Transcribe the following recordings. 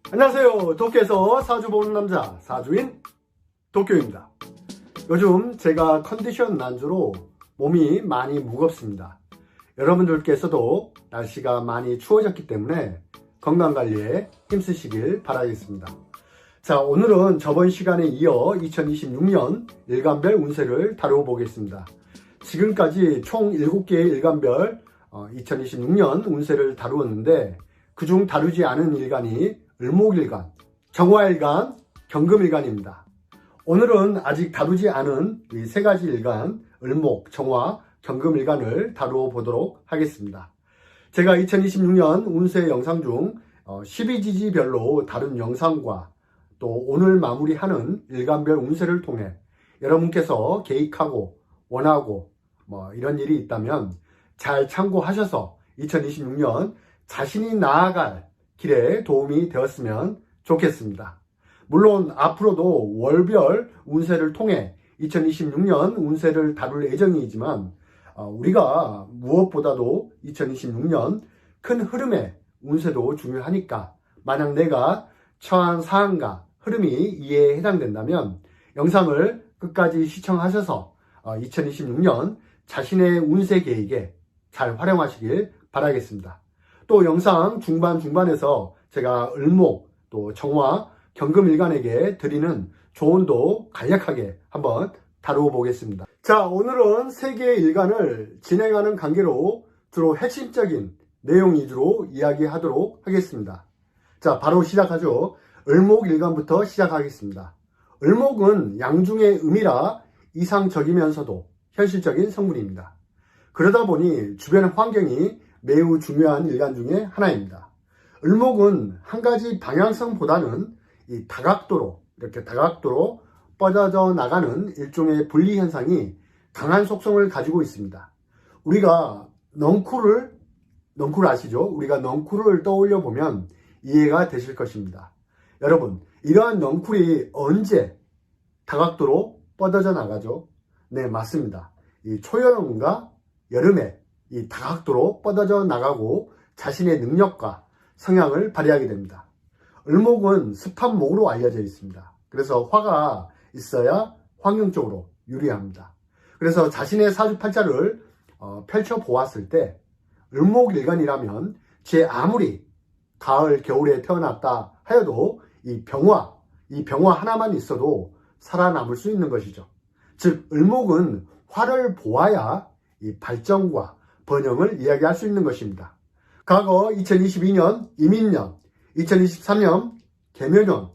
안녕하세요. 도쿄에서 사주 보는 남자 사주인 도쿄입니다. 요즘 제가 컨디션 난조로 몸이 많이 무겁습니다. 여러분들께서도 날씨가 많이 추워졌기 때문에 건강관리에 힘쓰시길 바라겠습니다. 자, 오늘은 저번 시간에 이어 2026년 일간별 운세를 다루어 보겠습니다. 지금까지 총 7개의 일간별 2026년 운세를 다루었는데 그중 다루지 않은 일간이 을목일간, 정화일간, 경금일간입니다. 오늘은 아직 다루지 않은 이 세 가지 일간, 을목, 정화, 경금일간을 다루어 보도록 하겠습니다. 제가 2026년 운세 영상 중 12지지별로 다룬 영상과 또 오늘 마무리하는 일간별 운세를 통해 여러분께서 계획하고 원하고 이런 일이 있다면 잘 참고하셔서 2026년 자신이 나아갈 길에 도움이 되었으면 좋겠습니다. 물론 앞으로도 월별 운세를 통해 2026년 운세를 다룰 예정이지만 우리가 무엇보다도 2026년 큰 흐름의 운세도 중요하니까 만약 내가 처한 사안과 흐름이 이에 해당된다면 영상을 끝까지 시청하셔서 2026년 자신의 운세 계획에 잘 활용하시길 바라겠습니다. 또 영상 중반에서 제가 을목, 또 정화, 경금일간에게 드리는 조언도 간략하게 한번 다루어 보겠습니다. 자, 오늘은 3개의 일간을 진행하는 관계로 주로 핵심적인 내용 위주로 이야기하도록 하겠습니다. 자, 바로 시작하죠. 을목일간부터 시작하겠습니다. 을목은 양중의 음이라 이상적이면서도 현실적인 성분입니다. 그러다 보니 주변 환경이 매우 중요한 일간 중에 하나입니다. 을목은 한 가지 방향성보다는 이 다각도로 이렇게 다각도로 뻗어져 나가는 일종의 분리 현상이 강한 속성을 가지고 있습니다. 우리가 넝쿨을 아시죠? 우리가 넝쿨을 떠올려 보면 이해가 되실 것입니다. 여러분, 이러한 넝쿨이 언제 다각도로 뻗어져 나가죠? 네, 맞습니다. 이 초여름과 여름에 이 다각도로 뻗어져 나가고 자신의 능력과 성향을 발휘하게 됩니다. 을목은 습한목으로 알려져 있습니다. 그래서 화가 있어야 환경적으로 유리합니다. 그래서 자신의 사주팔자를 펼쳐 보았을 때 을목일간이라면 제 아무리 가을, 겨울에 태어났다 하여도 이 병화 하나만 있어도 살아남을 수 있는 것이죠. 즉 을목은 화를 보아야 이 발전과 번영을 이야기할 수 있는 것입니다. 과거 2022년 이민년, 2023년 개묘년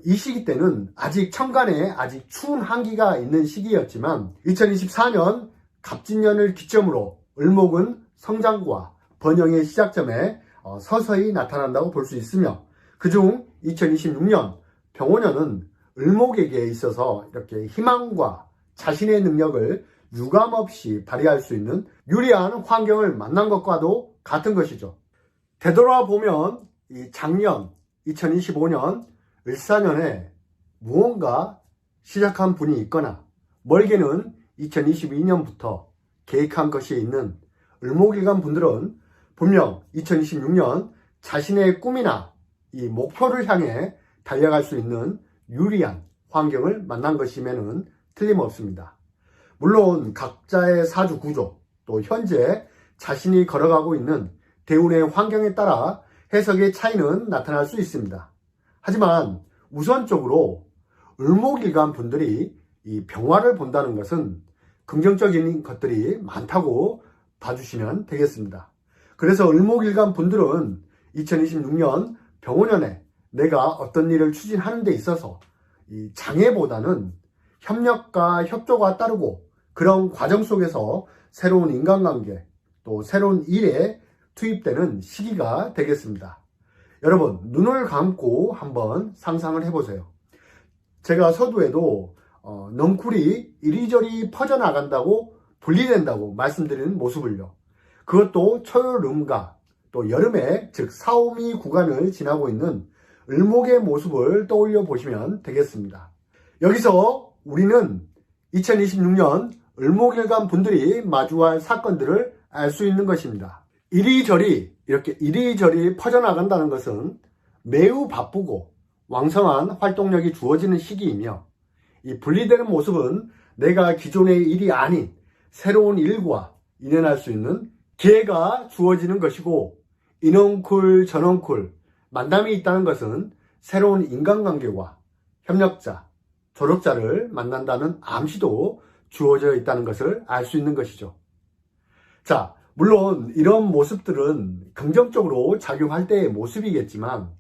이 시기 때는 아직 천간에 아직 추운 한기가 있는 시기였지만 2024년 갑진년을 기점으로 을목은 성장과 번영의 시작점에 서서히 나타난다고 볼 수 있으며 그중 2026년 병오년은 을목에게 있어서 이렇게 희망과 자신의 능력을 유감없이 발휘할 수 있는 유리한 환경을 만난 것과도 같은 것이죠. 되돌아보면 이 작년 2025년 을사년에 무언가 시작한 분이 있거나 멀게는 2022년부터 계획한 것이 있는 을목일간 분들은 분명 2026년 자신의 꿈이나 이 목표를 향해 달려갈 수 있는 유리한 환경을 만난 것이면은 틀림없습니다. 물론 각자의 사주 구조, 또 현재 자신이 걸어가고 있는 대운의 환경에 따라 해석의 차이는 나타날 수 있습니다. 하지만 우선적으로 을목일간 분들이 이 병화를 본다는 것은 긍정적인 것들이 많다고 봐주시면 되겠습니다. 그래서 을목일간 분들은 2026년 병오년에 내가 어떤 일을 추진하는 데 있어서 이 장애보다는 협력과 협조가 따르고 그런 과정 속에서 새로운 인간관계 또 새로운 일에 투입되는 시기가 되겠습니다. 여러분, 눈을 감고 한번 상상을 해보세요. 제가 서두에도 넝쿨이 이리저리 퍼져나간다고 분리된다고 말씀드리는 모습을요. 그것도 초여름과 또 여름에 즉 사오미 구간을 지나고 있는 을목의 모습을 떠올려 보시면 되겠습니다. 여기서 우리는 2026년 을목일간 분들이 마주할 사건들을 알 수 있는 것입니다. 이리저리 퍼져나간다는 것은 매우 바쁘고 왕성한 활동력이 주어지는 시기이며, 이 분리되는 모습은 내가 기존의 일이 아닌 새로운 일과 인연할 수 있는 기회가 주어지는 것이고, 인원쿨, 전원쿨, 만남이 있다는 것은 새로운 인간관계와 협력자, 졸업자를 만난다는 암시도 주어져 있다는 것을 알 수 있는 것이죠. 자, 물론 이런 모습들은 긍정적으로 작용할 때의 모습이겠지만,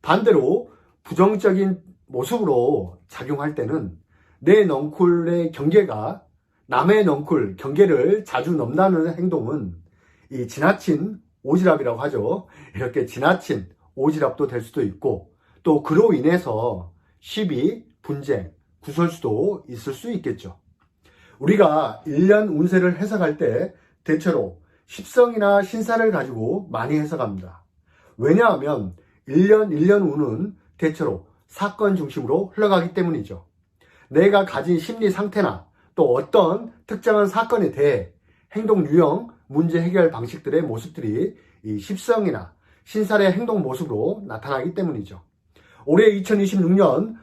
반대로 부정적인 모습으로 작용할 때는 내 넝쿨의 경계가 남의 넝쿨 경계를 자주 넘나드는 행동은 이 지나친 오지랖이라고 하죠. 이렇게 지나친 오지랖도 될 수도 있고, 또 그로 인해서 시비, 분쟁, 구설수도 있을 수 있겠죠. 우리가 1년 운세를 해석할 때 대체로 십성이나 신사를 가지고 많이 해석합니다. 왜냐하면 1년 운은 대체로 사건 중심으로 흘러가기 때문이죠. 내가 가진 심리 상태나 또 어떤 특정한 사건에 대해 행동 유형, 문제 해결 방식들의 모습들이 이 십성이나 신살의 행동 모습으로 나타나기 때문이죠. 올해 2026년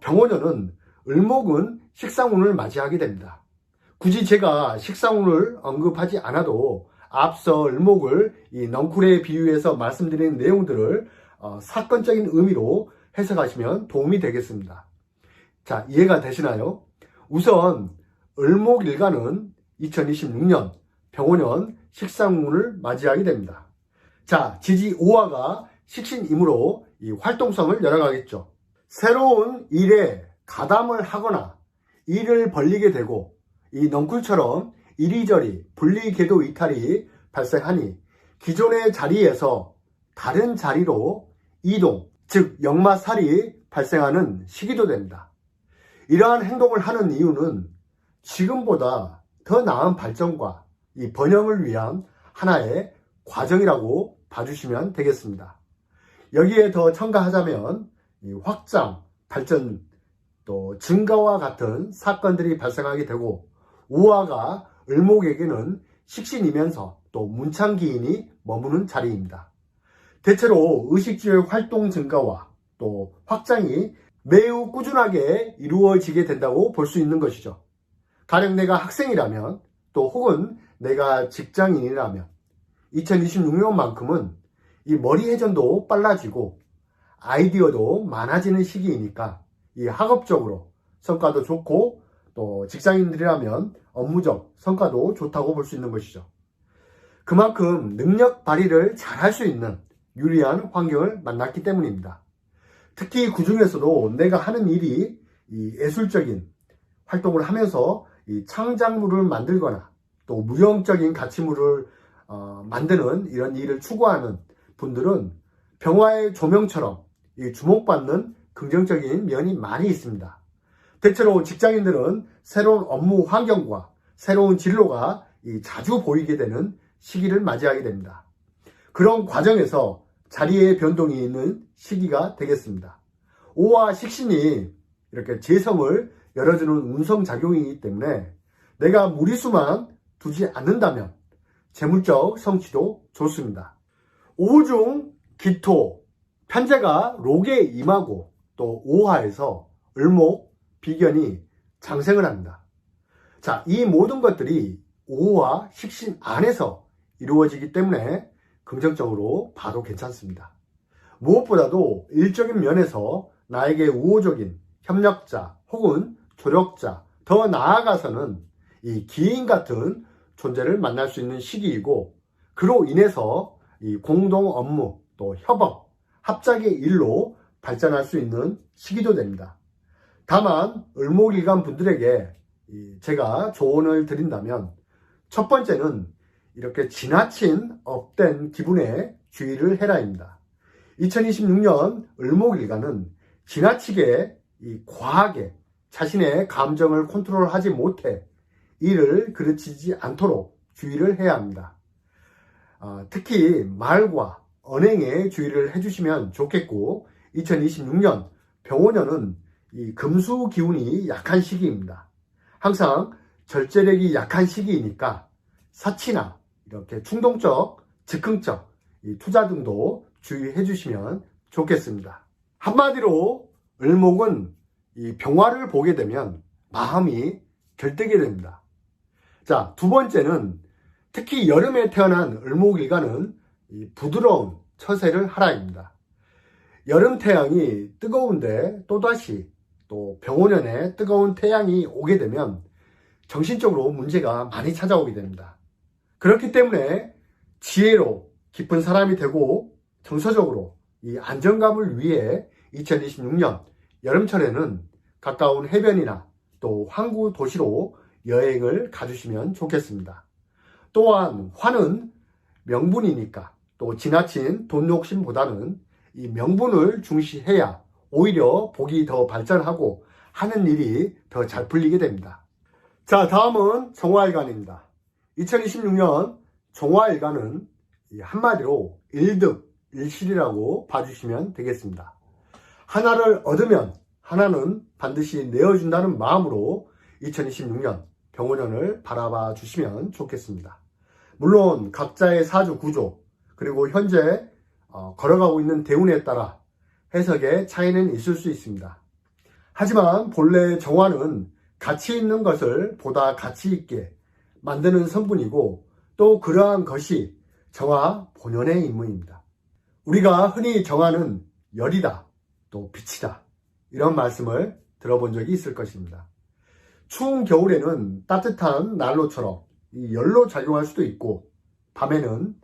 병원년은 을목은 식상운을 맞이하게 됩니다. 굳이 제가 식상운을 언급하지 않아도 앞서 을목을 이 넝쿨에 비유해서 말씀드린 내용들을 사건적인 의미로 해석하시면 도움이 되겠습니다. 자, 이해가 되시나요? 우선 을목일간은 2026년 병원년 식상운을 맞이하게 됩니다. 자, 지지 5화가 식신임으로 이 활동성을 열어가겠죠. 새로운 일에 가담을 하거나 일을 벌리게 되고, 이 넝쿨처럼 이리저리 분리궤도 이탈이 발생하니 기존의 자리에서 다른 자리로 이동, 즉 역마살이 발생하는 시기도 됩니다. 이러한 행동을 하는 이유는 지금보다 더 나은 발전과 이 번영을 위한 하나의 과정이라고 봐주시면 되겠습니다. 여기에 더 첨가하자면 이 확장, 발전, 또 증가와 같은 사건들이 발생하게 되고, 우화가 을목에게는 식신이면서 또 문창기인이 머무는 자리입니다. 대체로 의식주의 활동 증가와 또 확장이 매우 꾸준하게 이루어지게 된다고 볼 수 있는 것이죠. 가령 내가 학생이라면, 또 혹은 내가 직장인이라면 2026년만큼은 이 머리 회전도 빨라지고 아이디어도 많아지는 시기이니까 이 학업적으로 성과도 좋고, 또 직장인들이라면 업무적 성과도 좋다고 볼 수 있는 것이죠. 그만큼 능력 발휘를 잘 할 수 있는 유리한 환경을 만났기 때문입니다. 특히 그 중에서도 내가 하는 일이 이 예술적인 활동을 하면서 이 창작물을 만들거나 또 무형적인 가치물을 만드는 이런 일을 추구하는 분들은 병화의 조명처럼 이 주목받는 긍정적인 면이 많이 있습니다. 대체로 직장인들은 새로운 업무 환경과 새로운 진로가 자주 보이게 되는 시기를 맞이하게 됩니다. 그런 과정에서 자리의 변동이 있는 시기가 되겠습니다. 오화 식신이 이렇게 재성을 열어주는 운성작용이기 때문에 내가 무리수만 두지 않는다면 재물적 성취도 좋습니다. 오중 기토, 편제가 록에 임하고 또 오화에서 을목, 비견이 장생을 합니다. 자, 이 모든 것들이 오화 식신 안에서 이루어지기 때문에 긍정적으로 봐도 괜찮습니다. 무엇보다도 일적인 면에서 나에게 우호적인 협력자 혹은 조력자, 더 나아가서는 이 기인 같은 존재를 만날 수 있는 시기이고, 그로 인해서 이 공동 업무 또 협업, 합작의 일로 발전할 수 있는 시기도 됩니다. 다만 을목일간 분들에게 제가 조언을 드린다면, 첫 번째는 이렇게 지나친 업된 기분에 주의를 해라입니다. 2026년 을목일간은 지나치게 과하게 자신의 감정을 컨트롤하지 못해 일을 그르치지 않도록 주의를 해야 합니다. 특히 말과 언행에 주의를 해주시면 좋겠고, 2026년 병원년은 이 금수 기운이 약한 시기입니다. 항상 절제력이 약한 시기이니까 사치나 이렇게 충동적, 즉흥적 투자 등도 주의해 주시면 좋겠습니다. 한마디로 을목은 이 병화를 보게 되면 마음이 결되게 됩니다. 자, 두 번째는 특히 여름에 태어난 을목일간은 이 부드러운 처세를 하라입니다. 여름 태양이 뜨거운데 또다시 또 병오년에 뜨거운 태양이 오게 되면 정신적으로 문제가 많이 찾아오게 됩니다. 그렇기 때문에 지혜로 깊은 사람이 되고 정서적으로 이 안정감을 위해 2026년 여름철에는 가까운 해변이나 또 항구 도시로 여행을 가주시면 좋겠습니다. 또한 화는 명분이니까 또 지나친 돈 욕심보다는 이 명분을 중시해야 오히려 복이 더 발전하고 하는 일이 더 잘 풀리게 됩니다. 자, 다음은 정화일간입니다. 2026년 정화일간은 한마디로 일득일실이라고 봐주시면 되겠습니다. 하나를 얻으면 하나는 반드시 내어준다는 마음으로 2026년 병오년을 바라봐 주시면 좋겠습니다. 물론 각자의 사주 구조 그리고 현재 걸어가고 있는 대운에 따라 해석의 차이는 있을 수 있습니다. 하지만 본래 정화는 가치 있는 것을 보다 가치 있게 만드는 성분이고 또 그러한 것이 정화 본연의 임무입니다. 우리가 흔히 정화는 열이다, 또 빛이다 이런 말씀을 들어본 적이 있을 것입니다. 추운 겨울에는 따뜻한 난로처럼 이 열로 작용할 수도 있고 밤에는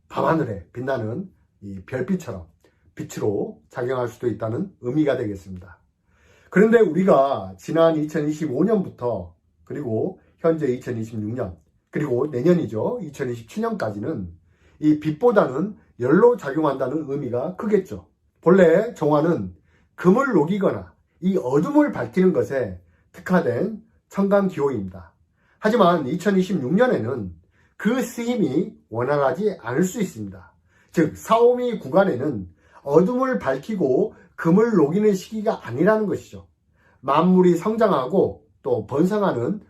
밤하늘에 빛나는 이 별빛처럼 빛으로 작용할 수도 있다는 의미가 되겠습니다. 그런데 우리가 지난 2025년부터 그리고 현재 2026년 그리고 내년이죠 2027년까지는 이 빛보다는 열로 작용한다는 의미가 크겠죠. 본래 정화는 금을 녹이거나 이 어둠을 밝히는 것에 특화된 청강기호입니다. 하지만 2026년에는 그 쓰임이 원활하지 않을 수 있습니다. 즉 사오미 구간에는 어둠을 밝히고 금을 녹이는 시기가 아니라는 것이죠. 만물이 성장하고 또 번성하는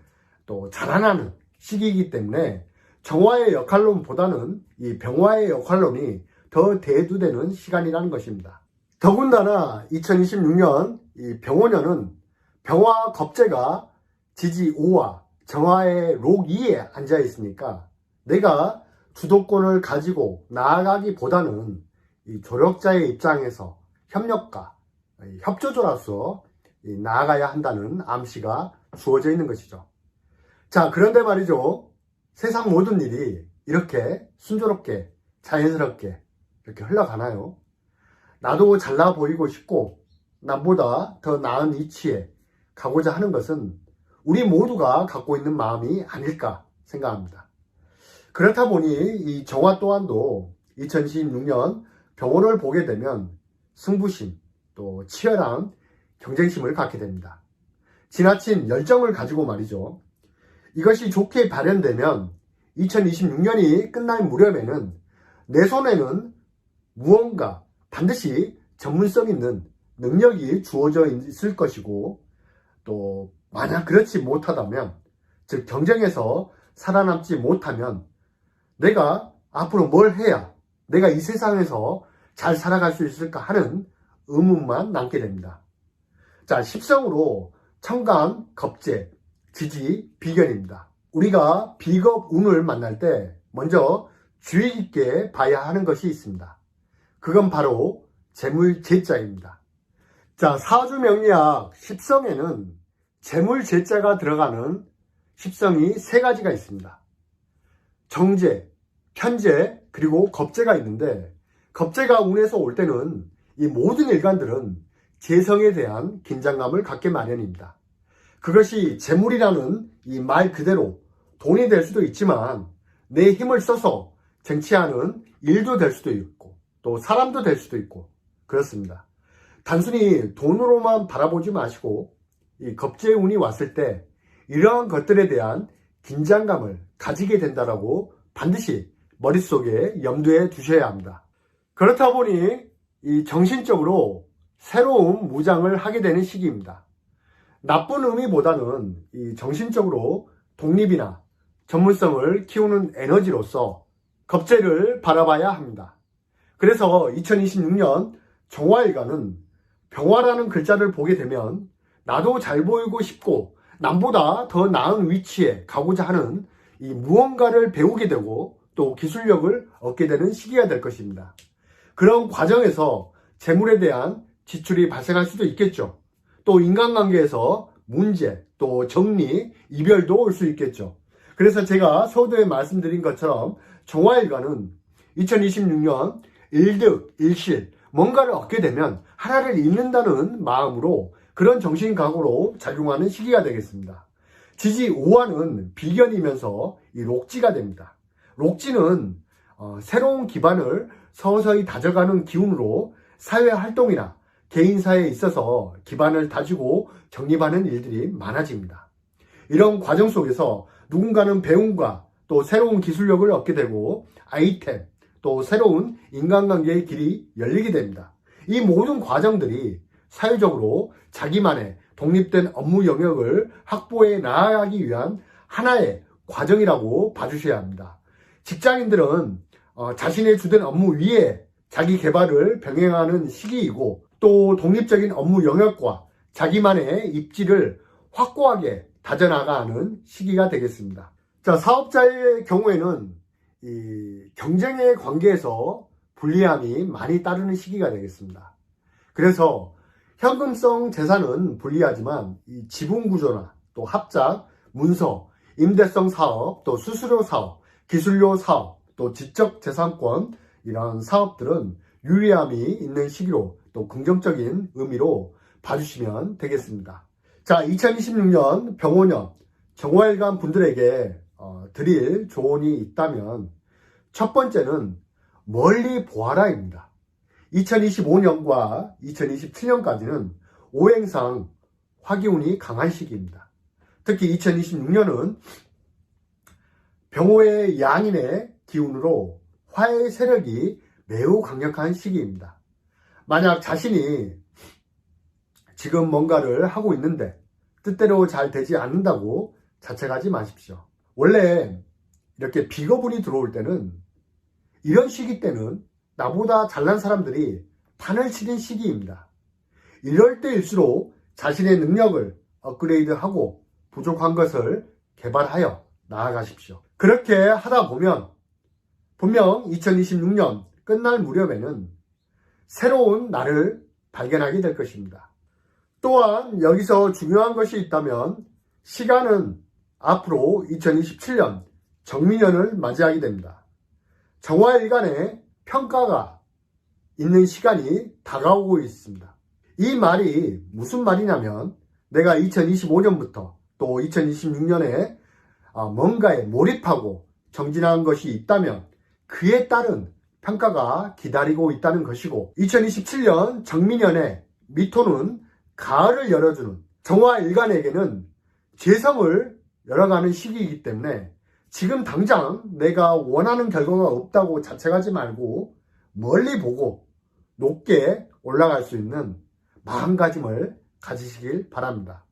또 자라나는 시기이기 때문에 정화의 역할론보다는 이 병화의 역할론이 더 대두되는 시간이라는 것입니다. 더군다나 2026년 이 병오년은 병화 겁재가 지지 5와 정화의 록 2에 앉아 있으니까 내가 주도권을 가지고 나아가기보다는 이 조력자의 입장에서 협력가, 협조조로서 나아가야 한다는 암시가 주어져 있는 것이죠. 자, 그런데 말이죠. 세상 모든 일이 이렇게 순조롭게 자연스럽게 이렇게 흘러가나요? 나도 잘나 보이고 싶고 남보다 더 나은 위치에 가고자 하는 것은 우리 모두가 갖고 있는 마음이 아닐까 생각합니다. 그렇다 보니 이 정화 또한도 2026년 병원을 보게 되면 승부심 또 치열한 경쟁심을 갖게 됩니다. 지나친 열정을 가지고 말이죠. 이것이 좋게 발현되면 2026년이 끝날 무렵에는 내 손에는 무언가 반드시 전문성 있는 능력이 주어져 있을 것이고 또 만약 그렇지 못하다면 즉 경쟁에서 살아남지 못하면 내가 앞으로 뭘 해야 내가 이 세상에서 잘 살아갈 수 있을까 하는 의문만 남게 됩니다. 자, 십성으로 청간, 겁재, 지지, 비견입니다. 우리가 비겁 운을 만날 때 먼저 주의 깊게 봐야 하는 것이 있습니다. 그건 바로 재물재자입니다. 자, 사주명리학 십성에는 재물재자가 들어가는 십성이 세 가지가 있습니다. 정재, 편재, 그리고 겁재가 있는데 겁재가 운에서 올 때는 이 모든 일간들은 재성에 대한 긴장감을 갖게 마련입니다. 그것이 재물이라는 이 말 그대로 돈이 될 수도 있지만 내 힘을 써서 쟁취하는 일도 될 수도 있고 또 사람도 될 수도 있고 그렇습니다. 단순히 돈으로만 바라보지 마시고 이 겁재의 운이 왔을 때 이러한 것들에 대한 긴장감을 가지게 된다라고 반드시 머릿속에 염두에 두셔야 합니다. 그렇다 보니 이 정신적으로 새로운 무장을 하게 되는 시기입니다. 나쁜 의미보다는 이 정신적으로 독립이나 전문성을 키우는 에너지로서 겁재를 바라봐야 합니다. 그래서 2026년 정화일간은 병화라는 글자를 보게 되면 나도 잘 보이고 싶고 남보다 더 나은 위치에 가고자 하는 이 무언가를 배우게 되고 또 기술력을 얻게 되는 시기가 될 것입니다. 그런 과정에서 재물에 대한 지출이 발생할 수도 있겠죠. 또 인간관계에서 문제, 또 정리, 이별도 올 수 있겠죠. 그래서 제가 서두에 말씀드린 것처럼 정화일간은 2026년 일득, 일실, 뭔가를 얻게 되면 하나를 잃는다는 마음으로 그런 정신각오로 작용하는 시기가 되겠습니다. 지지 5화는 비견이면서 이 록지가 됩니다. 록지는 새로운 기반을 서서히 다져가는 기운으로 사회활동이나 개인사에 있어서 기반을 다지고 정립하는 일들이 많아집니다. 이런 과정 속에서 누군가는 배움과 또 새로운 기술력을 얻게 되고 아이템, 또 새로운 인간관계의 길이 열리게 됩니다. 이 모든 과정들이 사회적으로 자기만의 독립된 업무 영역을 확보해 나아가기 위한 하나의 과정이라고 봐주셔야 합니다. 직장인들은 자신의 주된 업무 위에 자기 개발을 병행하는 시기이고 또 독립적인 업무 영역과 자기만의 입지를 확고하게 다져나가는 시기가 되겠습니다. 자, 사업자의 경우에는 이 경쟁의 관계에서 불리함이 많이 따르는 시기가 되겠습니다. 그래서 현금성 재산은 불리하지만 이 지분 구조나 또 합작, 문서, 임대성 사업, 또 수수료 사업, 기술료 사업, 또 지적재산권 이런 사업들은 유리함이 있는 시기로 또 긍정적인 의미로 봐주시면 되겠습니다. 자, 2026년 병오년 정화일간 분들에게 드릴 조언이 있다면 첫 번째는 멀리 보아라입니다. 2025년과 2027년까지는 오행상 화기운이 강한 시기입니다. 특히 2026년은 병호의 양인의 기운으로 화의 세력이 매우 강력한 시기입니다. 만약 자신이 지금 뭔가를 하고 있는데 뜻대로 잘 되지 않는다고 자책하지 마십시오. 원래 이렇게 비거분이 들어올 때는 이런 시기 때는 나보다 잘난 사람들이 판을 치는 시기입니다. 이럴 때일수록 자신의 능력을 업그레이드하고 부족한 것을 개발하여 나아가십시오. 그렇게 하다 보면 분명 2026년 끝날 무렵에는 새로운 나를 발견하게 될 것입니다. 또한 여기서 중요한 것이 있다면 시간은 앞으로 2027년 정민년을 맞이하게 됩니다. 정화일간의 평가가 있는 시간이 다가오고 있습니다. 이 말이 무슨 말이냐면 내가 2025년부터 또 2026년에 뭔가에 몰입하고 정진한 것이 있다면 그에 따른 평가가 기다리고 있다는 것이고 2027년 정민년에 미토는 가을을 열어주는 정화일간에게는 재성을 열어가는 시기이기 때문에 지금 당장 내가 원하는 결과가 없다고 자책하지 말고 멀리 보고 높게 올라갈 수 있는 마음가짐을 가지시길 바랍니다.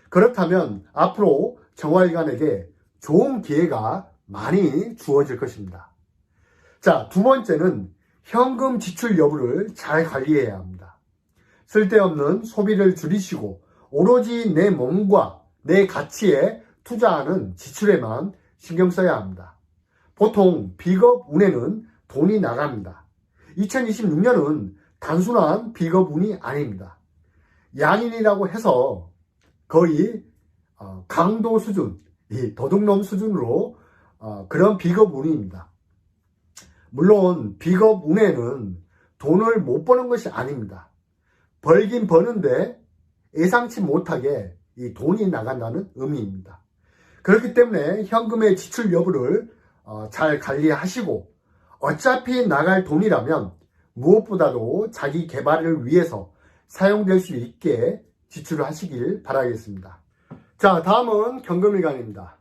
그렇다면 앞으로 정화일간에게 좋은 기회가 많이 주어질 것입니다. 자, 두 번째는 현금 지출 여부를 잘 관리해야 합니다. 쓸데없는 소비를 줄이시고 오로지 내 몸과 내 가치에 투자하는 지출에만 신경 써야 합니다. 보통 비겁 운에는 돈이 나갑니다. 2026년은 단순한 비겁 운이 아닙니다. 양인이라고 해서 거의 강도 수준, 도둑놈 수준으로 그런 비겁 운입니다. 물론 비겁 운에는 돈을 못 버는 것이 아닙니다. 벌긴 버는데 예상치 못하게 이 돈이 나간다는 의미입니다. 그렇기 때문에 현금의 지출 여부를 잘 관리하시고 어차피 나갈 돈이라면 무엇보다도 자기 개발을 위해서 사용될 수 있게 지출을 하시길 바라겠습니다. 자, 다음은 경금일간입니다.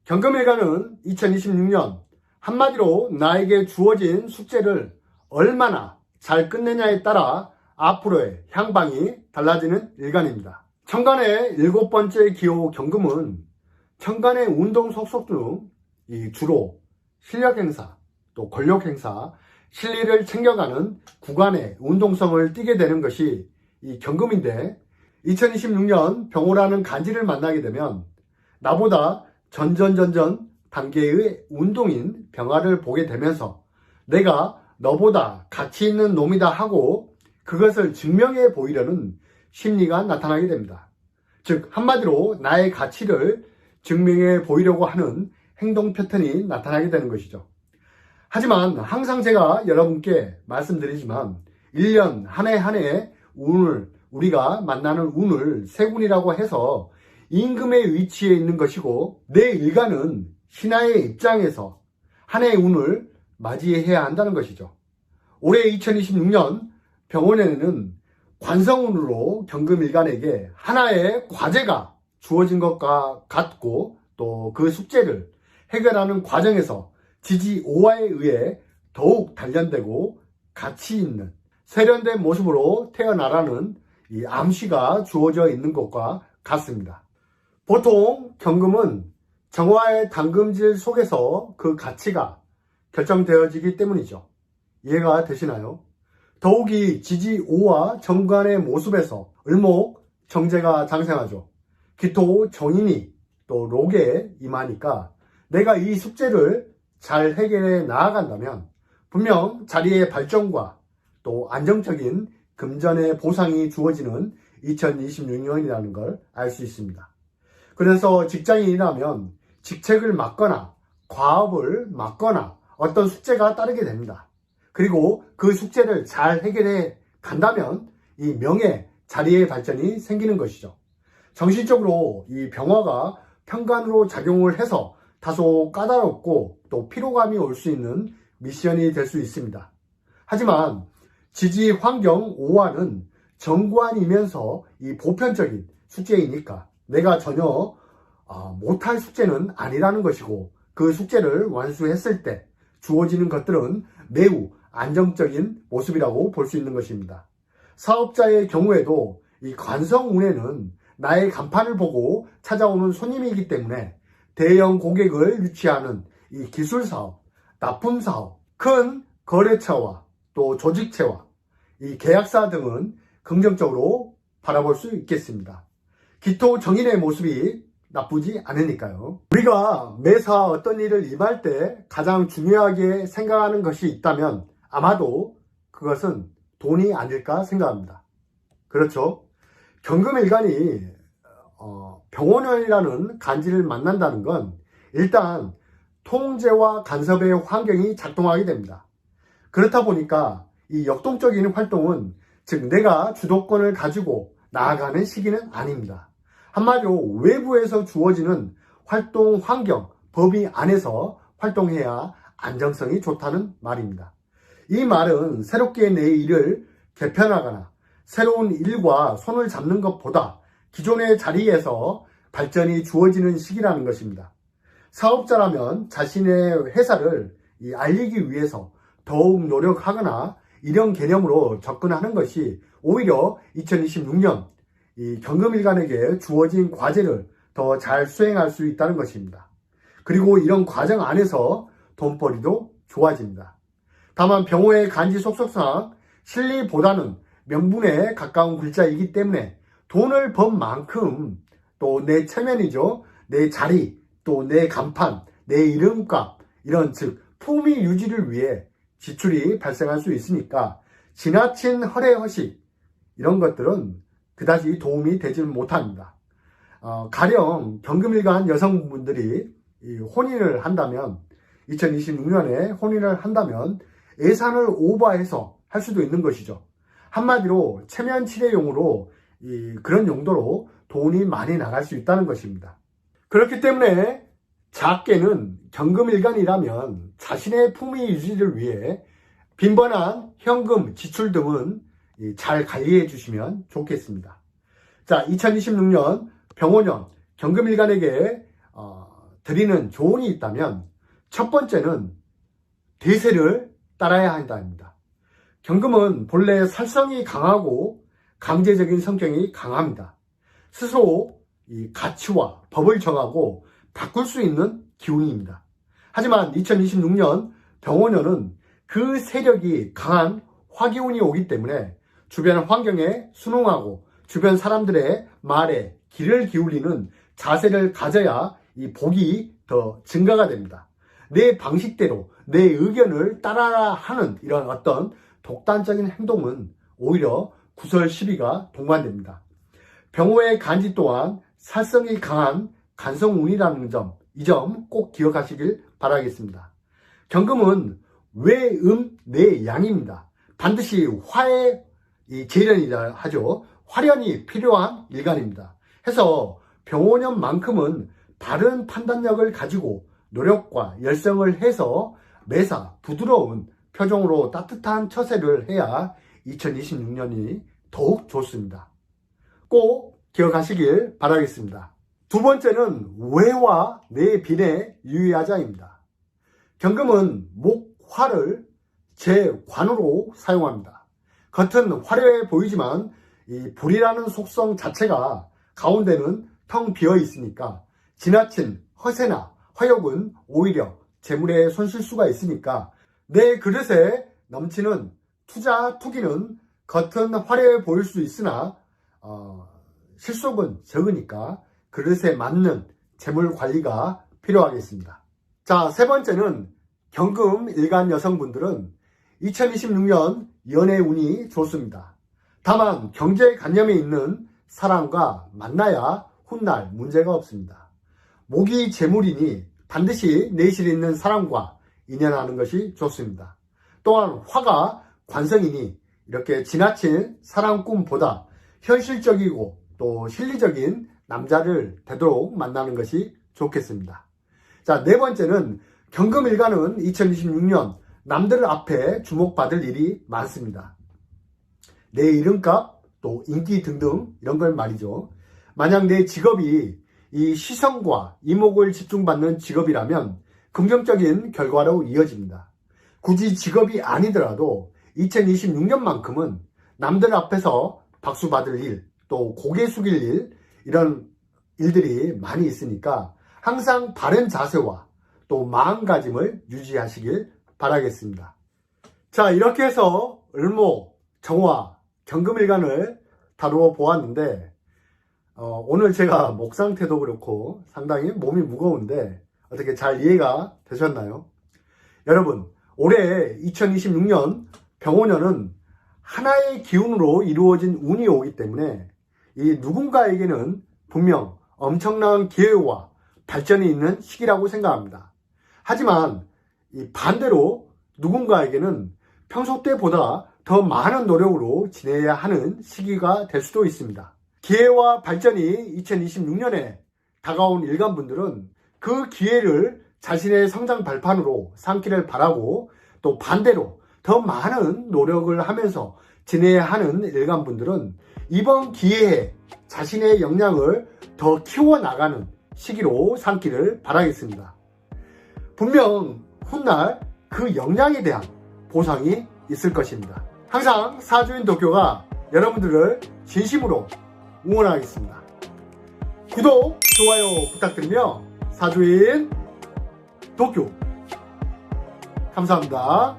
경금일간은 2026년 한마디로 나에게 주어진 숙제를 얼마나 잘 끝내냐에 따라 앞으로의 향방이 달라지는 일간입니다. 천간의 7번째 기호 경금은 천간의 운동 속속 중 주로 실력 행사, 또 권력 행사, 실리를 챙겨가는 구간의 운동성을 띠게 되는 것이 이 경금인데 2026년 병호라는 간지를 만나게 되면 나보다 전전전전 단계의 운동인 병화를 보게 되면서 내가 너보다 가치 있는 놈이다 하고 그것을 증명해 보이려는 심리가 나타나게 됩니다. 즉 한마디로 나의 가치를 증명해 보이려고 하는 행동 패턴이 나타나게 되는 것이죠. 하지만 항상 제가 여러분께 말씀드리지만 1년 한 해 한 해 운을 우리가 만나는 운을 세군이라고 해서 임금의 위치에 있는 것이고 내 일간은 신하의 입장에서 한 해의 운을 맞이해야 한다는 것이죠. 올해 2026년 병원에는 관성운으로 경금일간에게 하나의 과제가 주어진 것과 같고 또 그 숙제를 해결하는 과정에서 지지 오화에 의해 더욱 단련되고 가치 있는 세련된 모습으로 태어나라는 이 암시가 주어져 있는 것과 같습니다. 보통 경금은 정화의 당금질 속에서 그 가치가 결정되어지기 때문이죠. 이해가 되시나요? 더욱이 지지오와 정관의 모습에서 을목 정제가 장생하죠. 기토 정인이 또 록에 임하니까 내가 이 숙제를 잘 해결해 나아간다면 분명 자리의 발전과 또 안정적인 금전의 보상이 주어지는 2026년이라는 걸 알 수 있습니다. 그래서 직장인이라면 직책을 맡거나 과업을 맡거나 어떤 숙제가 따르게 됩니다. 그리고 그 숙제를 잘 해결해 간다면 이 명예, 자리의 발전이 생기는 것이죠. 정신적으로 이 병화가 편관으로 작용을 해서 다소 까다롭고 또 피로감이 올 수 있는 미션이 될 수 있습니다. 하지만 지지 환경 5화는 정관이면서 이 보편적인 숙제이니까 내가 전혀 못할 숙제는 아니라는 것이고 그 숙제를 완수했을 때 주어지는 것들은 매우 안정적인 모습이라고 볼 수 있는 것입니다. 사업자의 경우에도 이 관성운에는 나의 간판을 보고 찾아오는 손님이기 때문에 대형 고객을 유치하는 이 기술사업, 납품사업, 큰 거래처와 또 조직체와 이 계약사 등은 긍정적으로 바라볼 수 있겠습니다. 기토 정인의 모습이 나쁘지 않으니까요. 우리가 매사 어떤 일을 임할 때 가장 중요하게 생각하는 것이 있다면 아마도 그것은 돈이 아닐까 생각합니다. 그렇죠? 경금일간이 병원원이라는 간지를 만난다는 건 일단 통제와 간섭의 환경이 작동하게 됩니다. 그렇다 보니까 이 역동적인 활동은 즉 내가 주도권을 가지고 나아가는 시기는 아닙니다. 한마디로 외부에서 주어지는 활동 환경, 범위 안에서 활동해야 안정성이 좋다는 말입니다. 이 말은 새롭게 내 일을 개편하거나 새로운 일과 손을 잡는 것보다 기존의 자리에서 발전이 주어지는 시기라는 것입니다. 사업자라면 자신의 회사를 알리기 위해서 더욱 노력하거나 이런 개념으로 접근하는 것이 오히려 2026년 이 경금일간에게 주어진 과제를 더 잘 수행할 수 있다는 것입니다. 그리고 이런 과정 안에서 돈벌이도 좋아집니다. 다만 병호의 간지 속성상 실리보다는 명분에 가까운 글자이기 때문에 돈을 번 만큼 또 내 체면이죠. 내 자리, 또 내 간판, 내 이름값 이런 즉 품위 유지를 위해 지출이 발생할 수 있으니까 지나친 허례허식 이런 것들은 그다지 도움이 되지 못합니다. 가령 경금일간 여성분들이 혼인을 한다면 2026년에 혼인을 한다면 예산을 오버해서 할 수도 있는 것이죠. 한마디로 체면 치레용으로 그런 용도로 돈이 많이 나갈 수 있다는 것입니다. 그렇기 때문에 작게는 경금일간이라면 자신의 품위 유지를 위해 빈번한 현금 지출 등은 잘 관리해 주시면 좋겠습니다. 자, 2026년 병호년 경금일간에게 드리는 조언이 있다면 첫 번째는 대세를 따라야 한다입니다. 경금은 본래 살성이 강하고 강제적인 성격이 강합니다. 스스로 이 가치와 법을 정하고 바꿀 수 있는 기운입니다. 하지만 2026년 병오년은 그 세력이 강한 화기운이 오기 때문에 주변 환경에 순응하고 주변 사람들의 말에 귀를 기울이는 자세를 가져야 이 복이 더 증가가 됩니다. 내 방식대로 내 의견을 따라라 하는 이런 어떤 독단적인 행동은 오히려 구설시비가 동반됩니다. 병호의 간지 또한 살성이 강한 간성운이라는 점, 이 점 꼭 기억하시길 바라겠습니다. 경금은 외음 내양입니다. 반드시 화의 재련이라 하죠. 화련이 필요한 일간입니다. 해서 병오년만큼은 바른 판단력을 가지고 노력과 열성을 해서 매사 부드러운 표정으로 따뜻한 처세를 해야 2026년이 더욱 좋습니다. 꼭 기억하시길 바라겠습니다. 두 번째는 외와 내빈에 유의하자입니다. 경금은 목화를 제관으로 사용합니다. 겉은 화려해 보이지만 이 불이라는 속성 자체가 가운데는 텅 비어 있으니까 지나친 허세나 화욕은 오히려 재물에 손실 수가 있으니까 내 그릇에 넘치는 투기는 겉은 화려해 보일 수 있으나 실속은 적으니까 그릇에 맞는 재물 관리가 필요하겠습니다. 자, 세 번째는 경금 일간 여성분들은 2026년 연애 운이 좋습니다. 다만 경제관념에 있는 사람과 만나야 훗날 문제가 없습니다. 목이 재물이니 반드시 내실 있는 사람과 인연하는 것이 좋습니다. 또한 화가 관성이니 이렇게 지나친 사람 꿈보다 현실적이고 또 실리적인 남자를 되도록 만나는 것이 좋겠습니다. 자, 네 번째는 경금일간은 2026년 남들 앞에 주목받을 일이 많습니다. 내 이름값, 또 인기 등등 이런 걸 말이죠. 만약 내 직업이 이 시선과 이목을 집중받는 직업이라면 긍정적인 결과로 이어집니다. 굳이 직업이 아니더라도 2026년만큼은 남들 앞에서 박수 받을 일, 또 고개 숙일 일, 이런 일들이 많이 있으니까 항상 바른 자세와 또 마음가짐을 유지하시길 바라겠습니다. 자, 이렇게 해서 을목, 정화, 경금일간을 다루어 보았는데 오늘 제가 목 상태도 그렇고 상당히 몸이 무거운데 어떻게 잘 이해가 되셨나요? 여러분, 올해 2026년 병오년은 하나의 기운으로 이루어진 운이 오기 때문에 이 누군가에게는 분명 엄청난 기회와 발전이 있는 시기라고 생각합니다. 하지만 이 반대로 누군가에게는 평소 때보다 더 많은 노력으로 지내야 하는 시기가 될 수도 있습니다. 기회와 발전이 2026년에 다가온 일간분들은 그 기회를 자신의 성장 발판으로 삼기를 바라고, 또 반대로 더 많은 노력을 하면서 지내야 하는 일간분들은 이번 기회에 자신의 역량을 더 키워나가는 시기로 삼기를 바라겠습니다. 분명 훗날 그 역량에 대한 보상이 있을 것입니다. 항상 사주인 도쿄가 여러분들을 진심으로 응원하겠습니다. 구독, 좋아요 부탁드리며 사주인 도쿄 감사합니다.